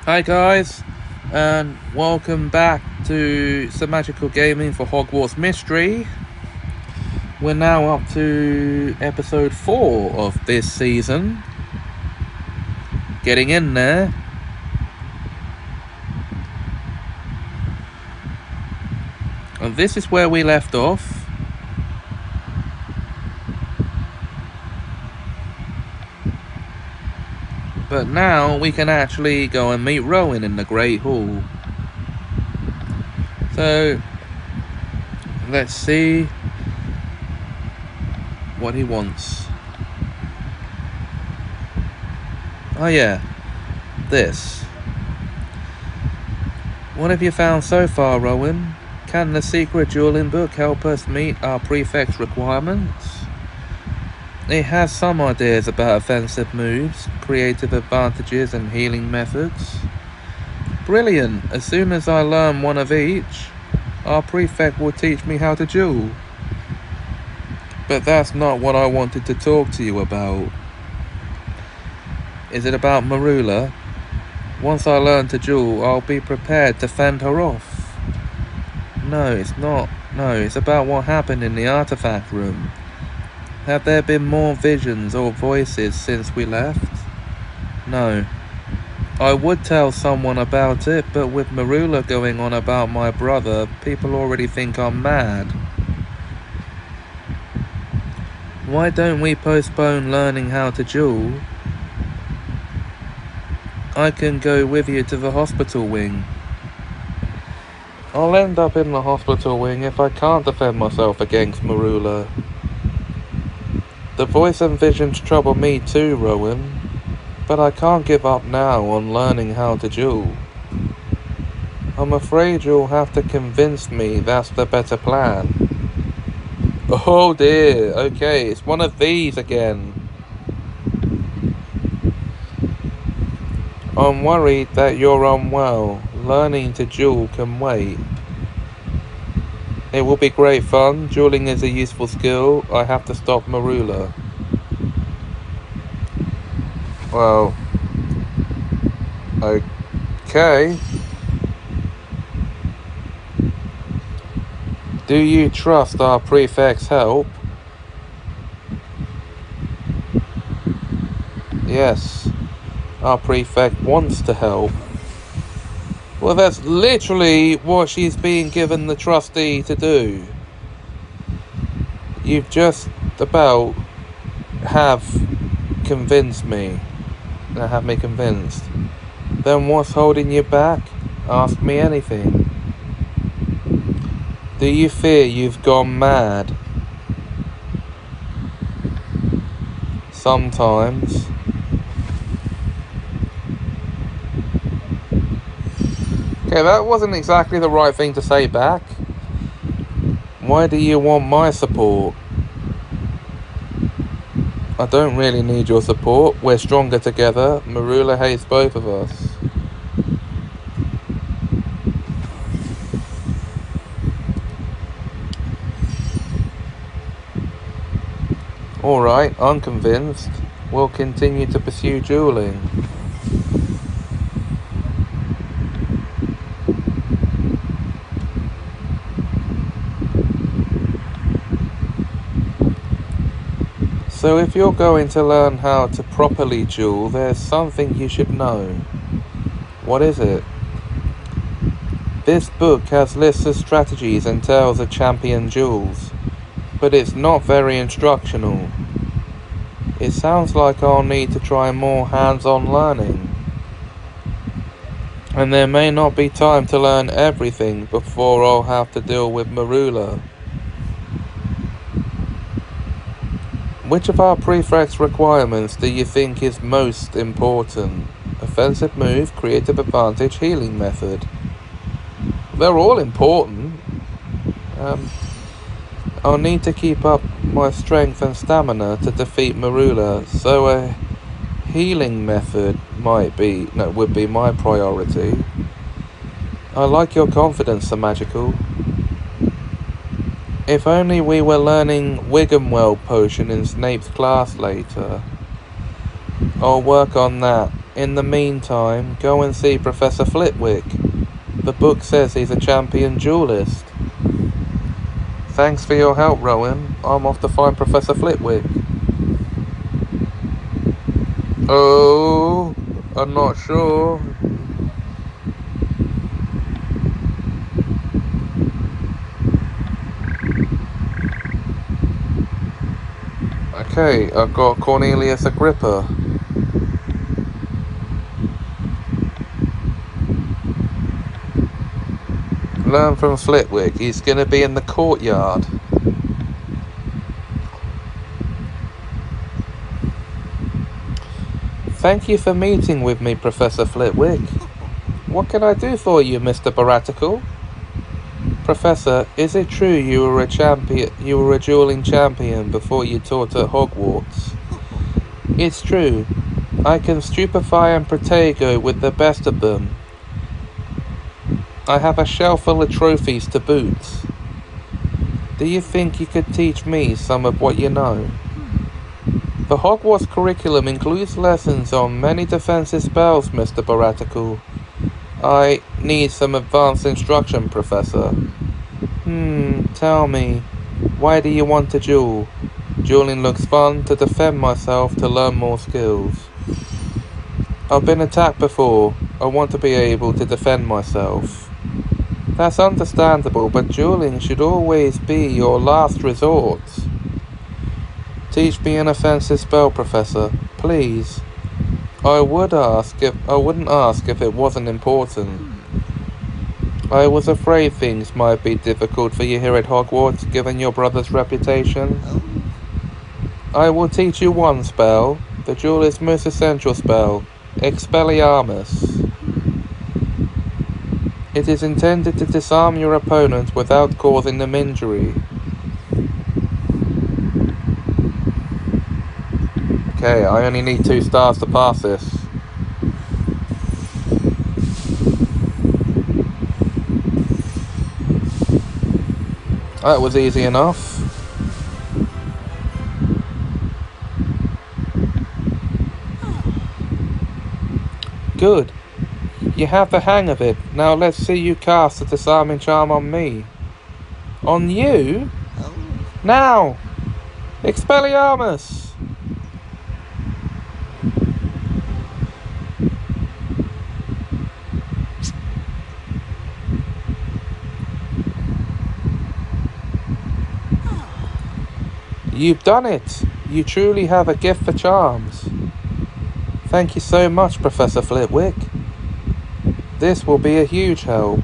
Hi guys, and welcome back to Semajical Gaming for Hogwarts Mystery. We're now up to episode 4 of this season. Getting in there. And this is where we left off. But now we can actually go and meet Rowan in the Great Hall. So, let's see what he wants. Oh yeah, this. What have you found so far, Rowan? Can the secret dueling book help us meet our prefect's requirements? It has some ideas about offensive moves, creative advantages and healing methods. Brilliant! As soon as I learn one of each, our prefect will teach me how to duel. But that's not what I wanted to talk to you about. Is it about Marula? Once I learn to duel, I'll be prepared to fend her off. No, it's not. No, it's about what happened in the artifact room. Have there been more visions or voices since we left? No. I would tell someone about it, but with Marula going on about my brother, people already think I'm mad. Why don't we postpone learning how to duel? I can go with you to the hospital wing. I'll end up in the hospital wing if I can't defend myself against Marula. The voice and visions trouble me too, Rowan, but I can't give up now on learning how to duel. I'm afraid you'll have to convince me that's the better plan. Oh dear, okay, it's one of these again. I'm worried that you're unwell. Learning to duel can wait. It will be great fun. Dueling is a useful skill. I have to stop Marula. Well, okay. Do you trust our prefect's help? Yes, our prefect wants to help. Well, that's literally what she's being given the trustee to do. You've just about have convinced me. Have me convinced. Then what's holding you back? Ask me anything. Do you fear you've gone mad? Sometimes. Okay, that wasn't exactly the right thing to say back. Why do you want my support? I don't really need your support. We're stronger together. Marula hates both of us. Alright, I'm convinced. We'll continue to pursue dueling. So if you're going to learn how to properly duel, there's something you should know. What is it? This book has lists of strategies and tales of champion duels, but it's not very instructional. It sounds like I'll need to try more hands-on learning. And there may not be time to learn everything before I'll have to deal with Marula. Which of our prefect's requirements do you think is most important? Offensive move, creative advantage, healing method. They're all important. I'll need to keep up my strength and stamina to defeat Marula, so a healing method would be my priority. I like your confidence, Semajical. If only we were learning Wiggenweld potion in Snape's class later. I'll work on that In the meantime, go and see Professor Flitwick. The book says he's a champion duelist. Thanks for your help, Rowan. I'm off to find Professor Flitwick. Oh, I'm not sure. Okay, I've got Cornelius Agrippa. Learn from Flitwick. He's gonna be in the courtyard. Thank you for meeting with me, Professor Flitwick. What can I do for you, Mr. Baratical? Professor, is it true you were a dueling champion before you taught at Hogwarts? It's true. I can stupefy and protego with the best of them. I have a shelf full of trophies to boot. Do you think you could teach me some of what you know? The Hogwarts curriculum includes lessons on many defensive spells, Mr. Baratical. I need some advanced instruction, Professor. Tell me, why do you want to duel? Dueling looks fun, to defend myself, to learn more skills. I've been attacked before. I want to be able to defend myself. That's understandable, but dueling should always be your last resort. Teach me an offensive spell, Professor, please. I wouldn't ask if it wasn't important. I was afraid things might be difficult for you here at Hogwarts, given your brother's reputation. I will teach you one spell, the duelist's most essential spell, Expelliarmus. It is intended to disarm your opponent without causing them injury. Okay, I only need 2 stars to pass this. That was easy enough. Good. You have the hang of it. Now let's see you cast a disarming charm on me. On you? Now! Expelliarmus! You've done it! You truly have a gift for charms. Thank you so much, Professor Flitwick. This will be a huge help.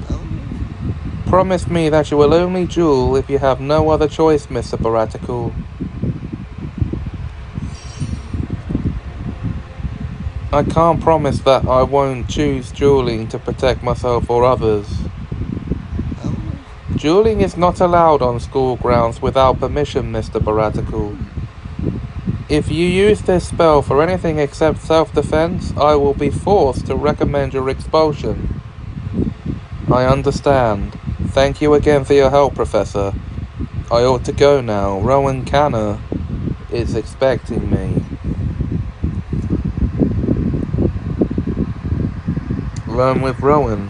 Promise me that you will only duel if you have no other choice, Mr. Baratical. I can't promise that I won't choose dueling to protect myself or others. Dueling is not allowed on school grounds without permission, Mr. Baratical. If you use this spell for anything except self-defense, I will be forced to recommend your expulsion. I understand. Thank you again for your help, Professor. I ought to go now. Rowan Canner is expecting me. Learn with Rowan.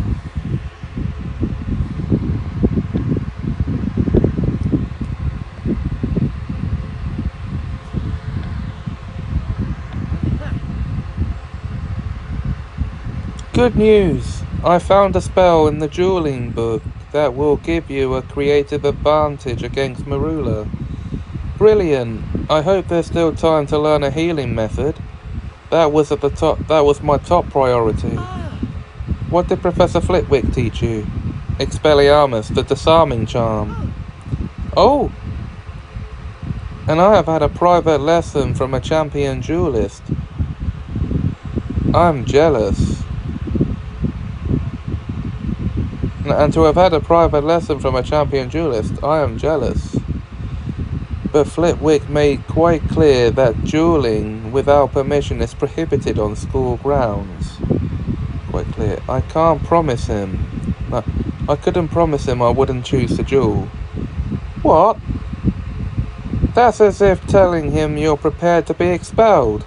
Good news! I found a spell in the dueling book that will give you a creative advantage against Marula. Brilliant! I hope there's still time to learn a healing method. That was my top priority. What did Professor Flitwick teach you? Expelliarmus, the disarming charm. Oh! And I have had a private lesson from a champion duelist. I'm jealous. And to have had a private lesson from a champion duelist, I am jealous. But Flitwick made quite clear that dueling without permission is prohibited on school grounds. Quite clear. I can't promise him. No, I couldn't promise him I wouldn't choose to duel. What? That's as if telling him you're prepared to be expelled.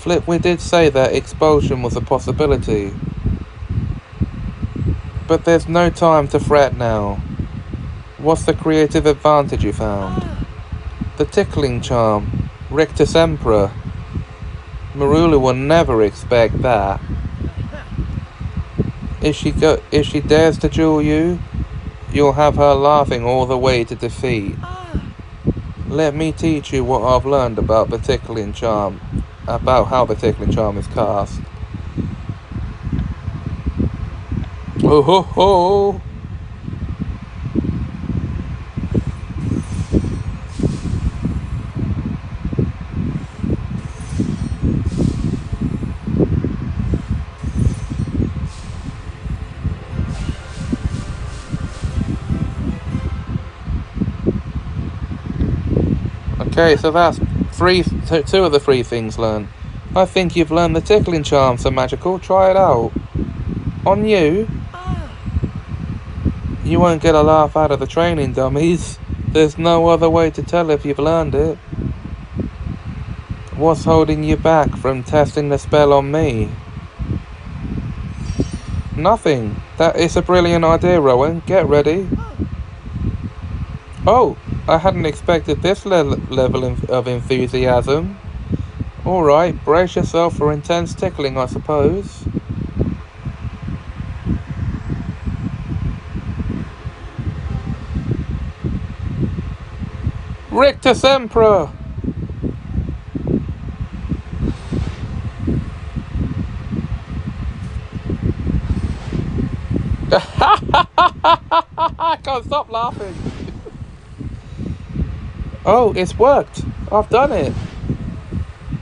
Flip, we did say that expulsion was a possibility. But there's no time to fret now. What's the creative advantage you found? The tickling charm. Rictus Emperor. Marula will never expect that. If she dares to duel you, you'll have her laughing all the way to defeat. Let me teach you what I've learned about the tickling charm. About how the tickling charm is cast. Oh ho ho! Okay, so that's two of the three things learned. I think you've learned the tickling charm, Semajical. Try it out. On you? You won't get a laugh out of the training dummies. There's no other way to tell if you've learned it. What's holding you back from testing the spell on me? Nothing. That is a brilliant idea, Rowan. Get ready. Oh, I hadn't expected this level of enthusiasm. Alright, brace yourself for intense tickling, I suppose. Rictus Emperor! I can't stop laughing. Oh, it's worked. I've done it.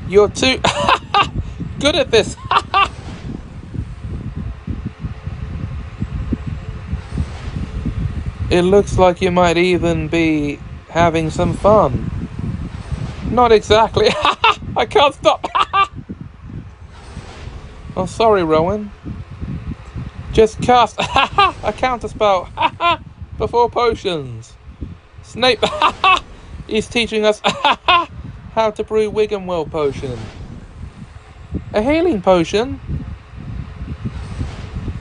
You're too good at this. It looks like you might even be having some fun. Not exactly. I can't stop. Oh, sorry, Rowan. Just cast a counterspell before potions. Snape, he's teaching us how to brew Wiggenweld potion. A healing potion?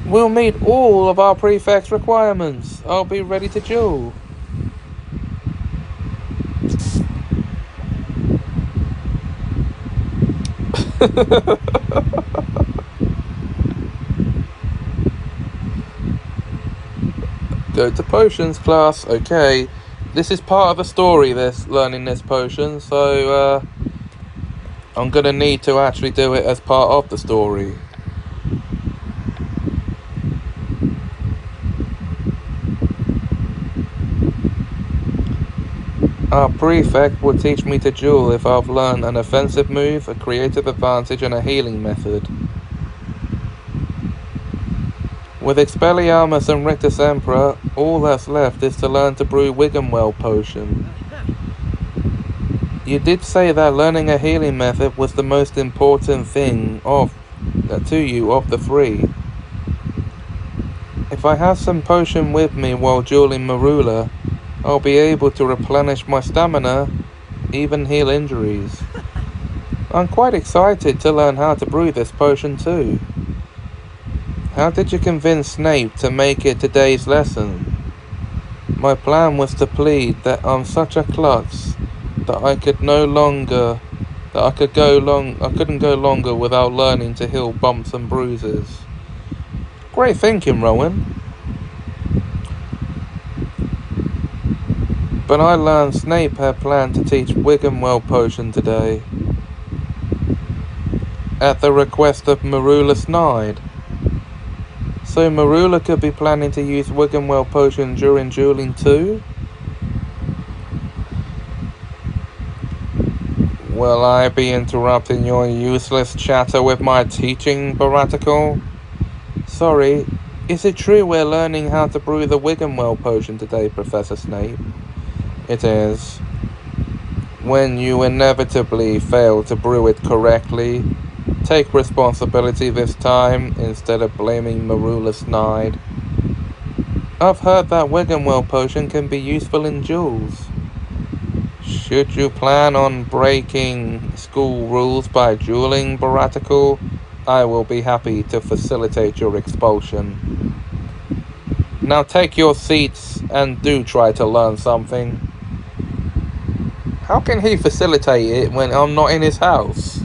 We'll meet all of our prefect's requirements. I'll be ready to duel. Go to potions class. Okay, this is part of the story, this learning this potion, so I'm gonna need to actually do it as part of the story. Our prefect will teach me to duel if I've learned an offensive move, a creative advantage, and a healing method. With Expelliarmus and Rictus Emperor, all that's left is to learn to brew Wiggenweld potion. You did say that learning a healing method was the most important thing to you of the three. If I have some potion with me while dueling Marula, I'll be able to replenish my stamina, even heal injuries. I'm quite excited to learn how to brew this potion too. How did you convince Snape to make it today's lesson? My plan was to plead that I'm such a klutz that I couldn't go longer without learning to heal bumps and bruises. Great thinking, Rowan. But I learned Snape had planned to teach Wiggenweld potion today, at the request of Marula Snide. So Marula could be planning to use Wiggenweld potion during dueling too? Will I be interrupting your useless chatter with my teaching, Baratical? Sorry, is it true we're learning how to brew the Wiggenweld potion today, Professor Snape? It is. When you inevitably fail to brew it correctly, take responsibility this time instead of blaming Marula Snide. I've heard that Wiggenweld potion can be useful in duels. Shh. Should you plan on breaking school rules by dueling, Baratical, I will be happy to facilitate your expulsion. Now take your seats and do try to learn something. How can he facilitate it when I'm not in his house?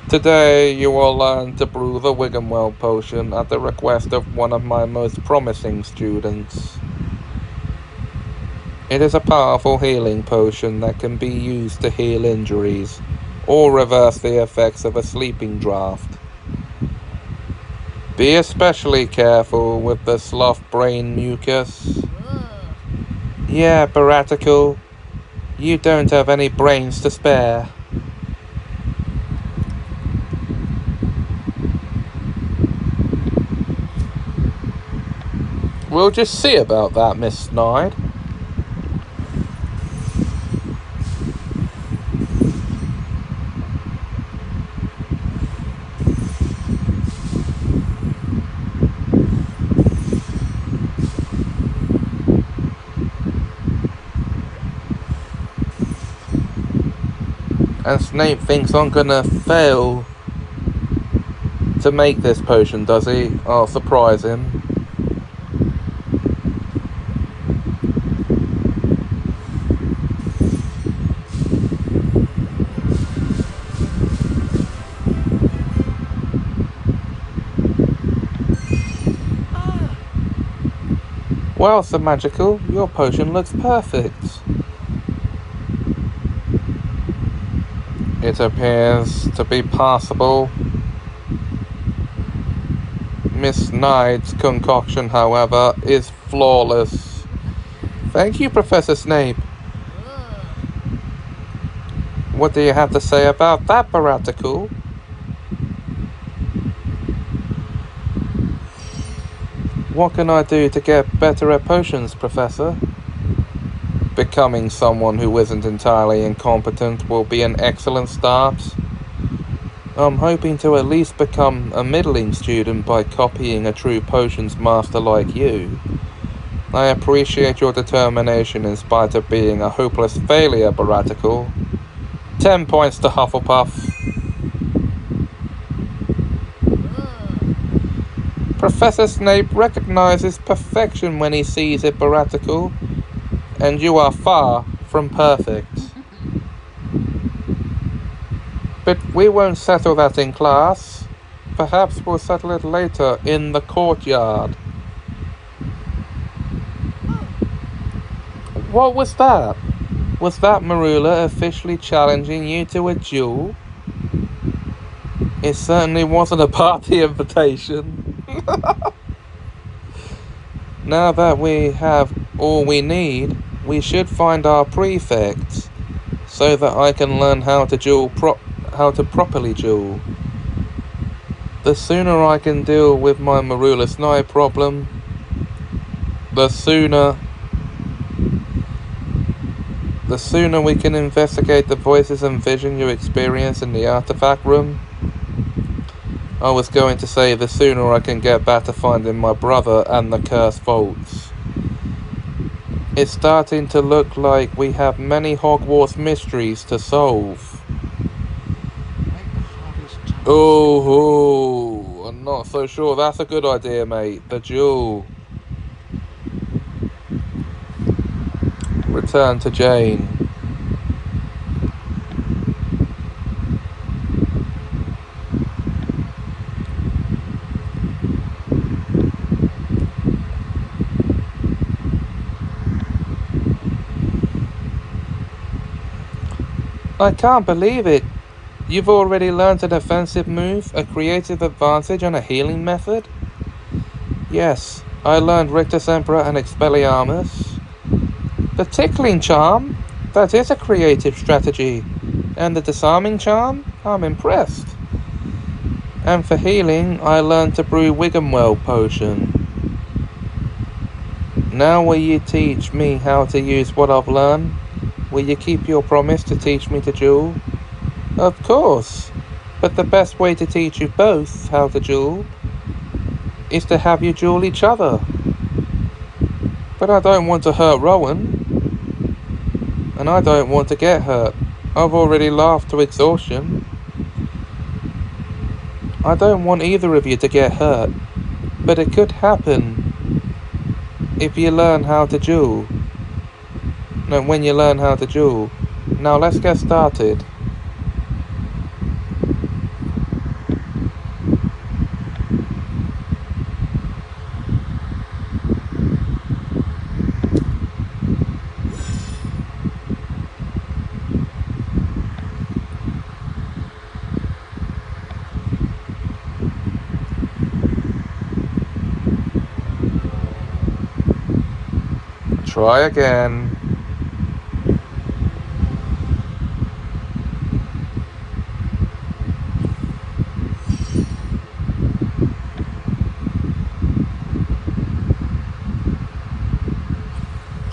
Today you will learn to brew the Wiggenweld potion at the request of one of my most promising students. It is a powerful healing potion that can be used to heal injuries or reverse the effects of a sleeping draft. Be especially careful with the sloth brain mucus. Yeah, Baratical, you don't have any brains to spare. We'll just see about that, Miss Snide. And Snape thinks I'm gonna fail to make this potion, does he? I'll surprise him. Well, Semajical, your potion looks perfect. It appears to be passable. Miss Snide's concoction, however, is flawless. Thank you, Professor Snape. What do you have to say about that, Baratical? What can I do to get better at potions, Professor? Becoming someone who isn't entirely incompetent will be an excellent start. I'm hoping to at least become a middling student by copying a true potions master like you. I appreciate your determination in spite of being a hopeless failure, Baratical. 10 points to Hufflepuff. Professor Snape recognizes perfection when he sees it, Baratical, and you are far from perfect. But we won't settle that in class. Perhaps we'll settle it later in the courtyard. What was that? Was that Marula officially challenging you to a duel? It certainly wasn't a party invitation. Now that we have all we need, we should find our prefect, so that I can learn how to properly duel. The sooner I can deal with my Marula Snide problem, the sooner we can investigate the voices and vision you experience in the artifact room. I was going to say the sooner I can get back to finding my brother and the cursed vaults. It's starting to look like we have many Hogwarts mysteries to solve. Oh, I'm not so sure that's a good idea, mate. The duel. Return to Jane. I can't believe it. You've already learned an offensive move, a creative advantage, and a healing method? Yes, I learned Rictus Emperor and Expelliarmus. The tickling charm? That is a creative strategy. And the disarming charm? I'm impressed. And for healing, I learned to brew Wiggenweld potion. Now will you teach me how to use what I've learned? Will you keep your promise to teach me to duel? Of course, but the best way to teach you both how to duel is to have you duel each other. But I don't want to hurt Rowan. And I don't want to get hurt. I've already laughed to exhaustion. I don't want either of you to get hurt. But it could happen if you learn how to duel. No, when you learn how to duel. Now let's get started. Try again.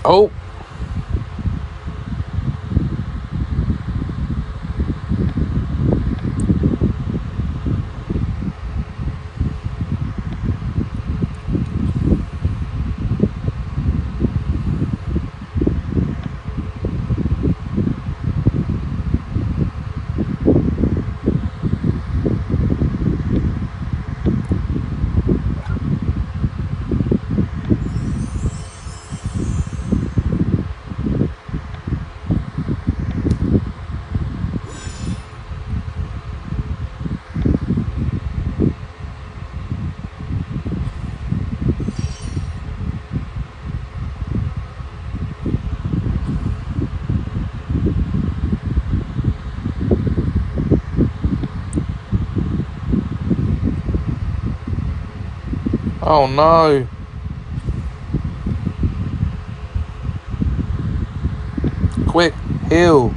Oh! Oh no! Quick, heal!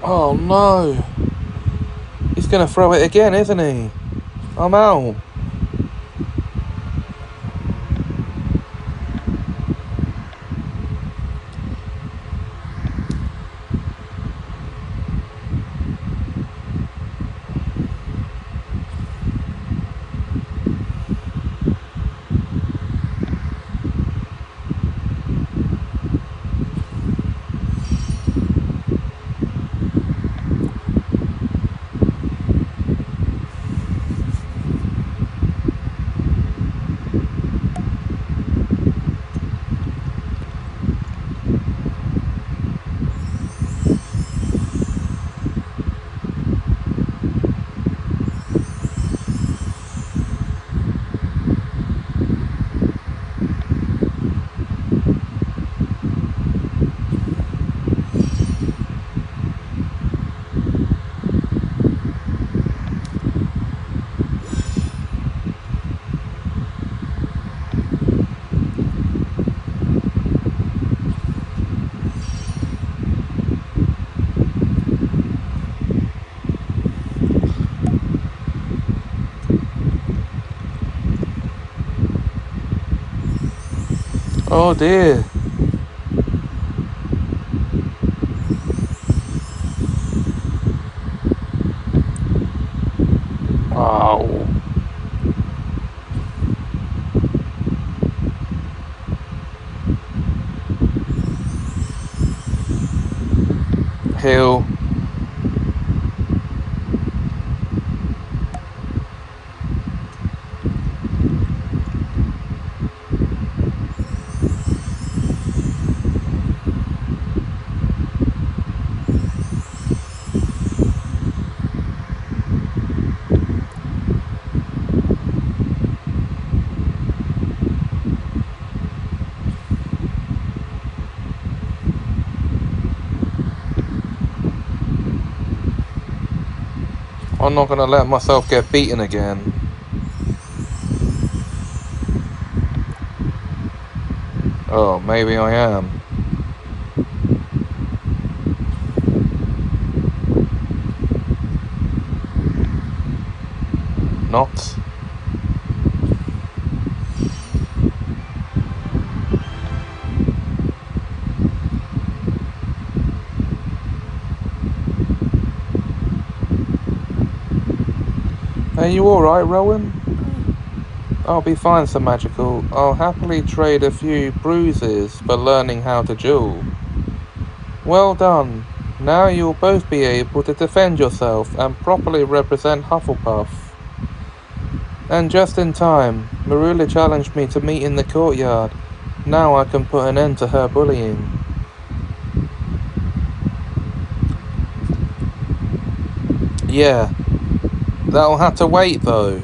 Oh no! He's gonna throw it again, isn't he? I'm out. Oh dear. Oh. Heal. I'm not gonna let myself get beaten again. Oh, maybe I am. Not. Are you alright, Rowan? I'll be fine, Semajical. I'll happily trade a few bruises for learning how to duel. Well done. Now you'll both be able to defend yourself and properly represent Hufflepuff. And just in time, Marula challenged me to meet in the courtyard. Now I can put an end to her bullying. Yeah, that'll have to wait though.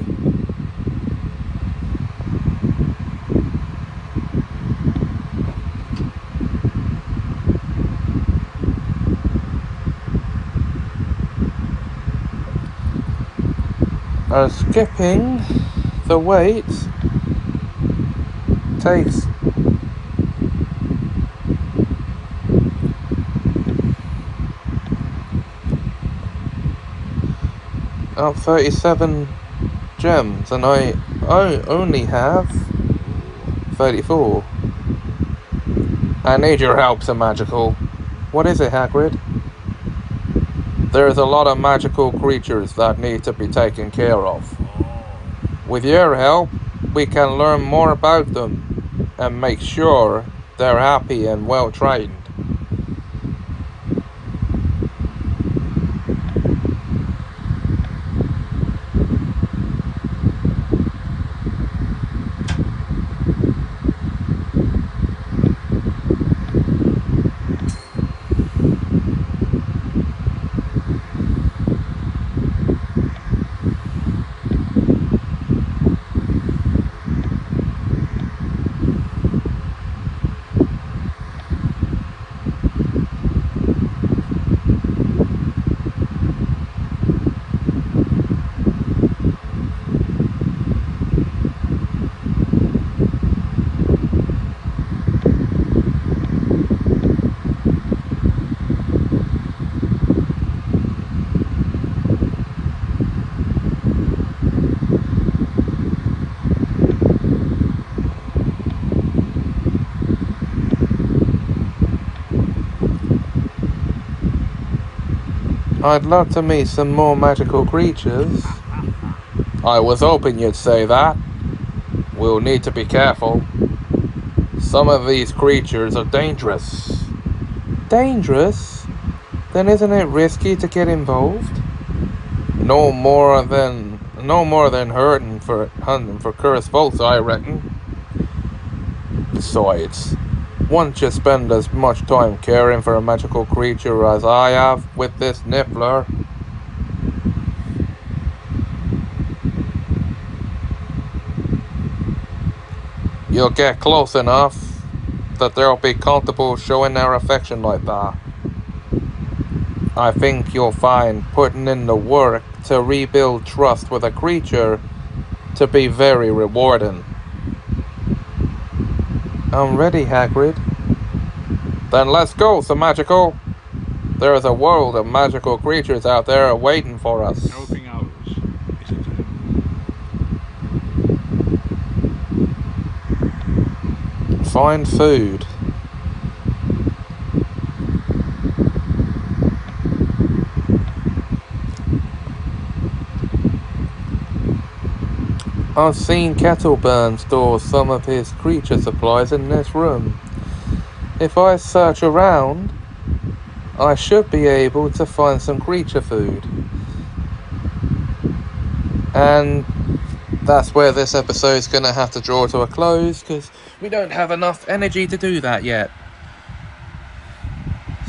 Skipping the wait takes up 37 gems and I only have 34. I need your help, Semajical. What is it, Hagrid? There's a lot of magical creatures that need to be taken care of. With your help, we can learn more about them and make sure they're happy and well trained. I'd love to meet some more magical creatures. I was hoping you'd say that. We'll need to be careful. Some of these creatures are dangerous. Dangerous? Then isn't it risky to get involved? No more than hunting for cursed folks, I reckon. Besides, once you spend as much time caring for a magical creature as I have with this Niffler, you'll get close enough that they'll be comfortable showing their affection like that. I think you'll find putting in the work to rebuild trust with a creature to be very rewarding. I'm ready, Hagrid. Then let's go, Semajical. There is a world of magical creatures out there waiting for us. Helping others isn't it? Find food. I've seen Kettleburn store some of his creature supplies in this room. If I search around, I should be able to find some creature food. And that's where this episode is going to have to draw to a close, because we don't have enough energy to do that yet.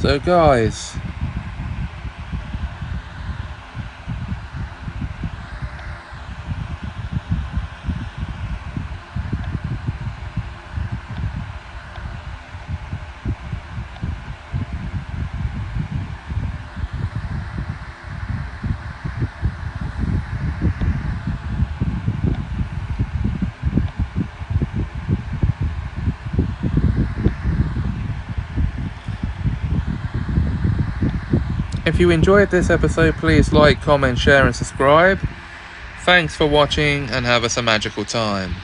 So guys, If you enjoyed this episode, please like, comment, share and subscribe. Thanks for watching and have a Semajical time.